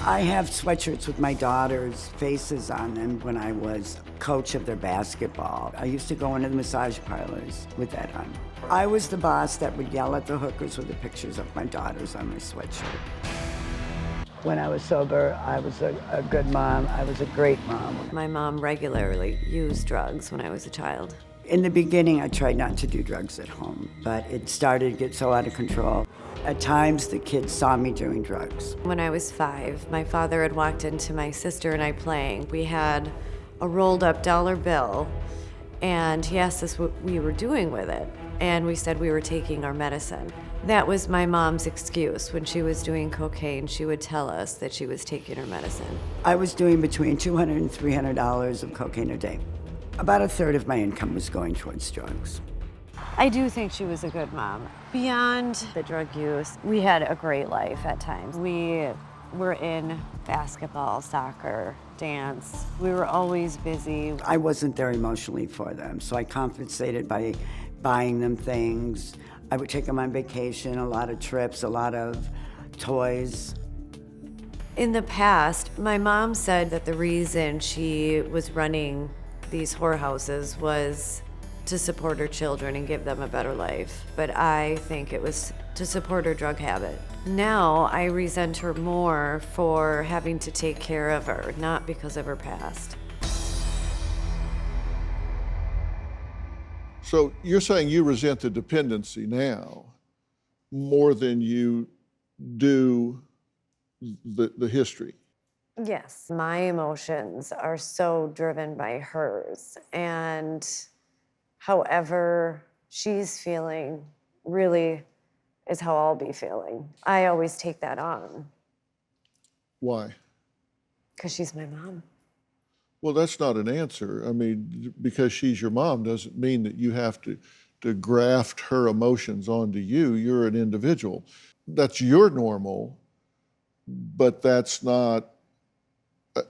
I have sweatshirts with my daughter's faces on them when I was coach of their basketball. I used to go into the massage parlors with that on. I was the boss that would yell at the hookers with the pictures of my daughters on my sweatshirt. When I was sober, I was a good mom. I was a great mom. My mom regularly used drugs when I was a child. In the beginning, I tried not to do drugs at home, but it started to get so out of control. At times, the kids saw me doing drugs. When I was 5, my father had walked into my sister and I playing. We had a rolled up dollar bill, and he asked us what we were doing with it, and we said we were taking our medicine. That was my mom's excuse. When she was doing cocaine, she would tell us that she was taking her medicine. I was doing between $200 and $300 of cocaine a day. About a third of my income was going towards drugs. I do think she was a good mom. Beyond the drug use, we had a great life at times. We were in basketball, soccer, dance. We were always busy. I wasn't there emotionally for them, so I compensated by buying them things. I would take them on vacation, a lot of trips, a lot of toys. In the past, my mom said that the reason she was running these whorehouses was to support her children and give them a better life. But I think it was to support her drug habit. Now I resent her more for having to take care of her, not because of her past. So you're saying you resent the dependency now more than you do the history? Yes, my emotions are so driven by hers, and however she's feeling really is how I'll be feeling. I always take that on. Why? Because she's my mom. Well, that's not an answer. I mean, because she's your mom doesn't mean that you have to graft her emotions onto you. You're an individual. That's your normal, but that's not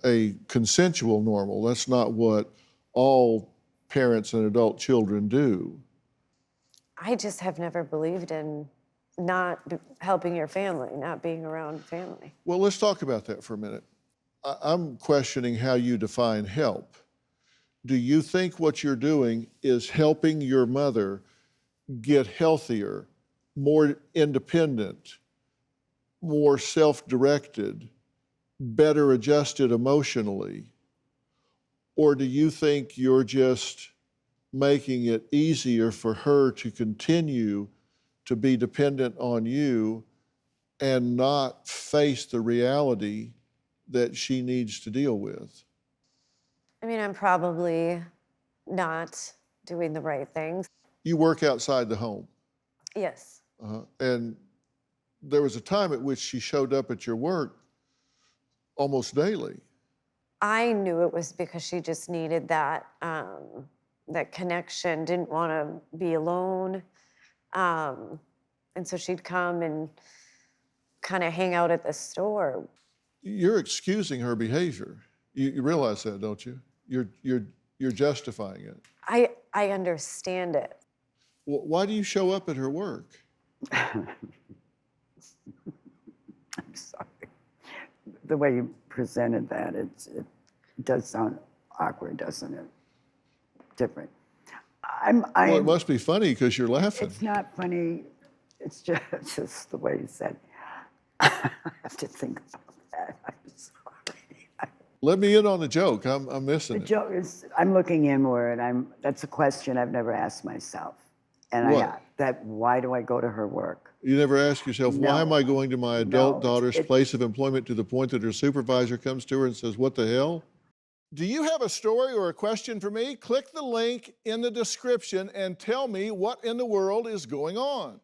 a consensual normal. That's not what all parents and adult children do. I just have never believed in not helping your family, not being around family. Well, let's talk about that for a minute. I'm questioning how you define help. Do you think what you're doing is helping your mother get healthier, more independent, more self-directed, better adjusted emotionally? Or do you think you're just making it easier for her to continue to be dependent on you and not face the reality that she needs to deal with? I mean, I'm probably not doing the right things. You work outside the home. Yes. And there was a time at which she showed up at your work almost daily. I knew it was because she just needed that that connection, didn't want to be alone. And so she'd come and kind of hang out at the store. You're excusing her behavior. You realize that, don't you? You're justifying it. I understand it. Why do you show up at her work? I'm sorry. The way you presented that, it does sound awkward, doesn't it? Different. Well, it must be funny because you're laughing. It's not funny. It's just the way you said. I have to think about that. I'm sorry. Let me in on the joke. I'm missing The it. joke is, I'm looking inward. That's a question I've never asked myself. And What? why do I go to her work? You never ask yourself, No. why am I going to my adult No, daughter's place of employment to the point that her supervisor comes to her and says, what the hell? Do you have a story or a question for me? Click the link in the description and tell me what in the world is going on.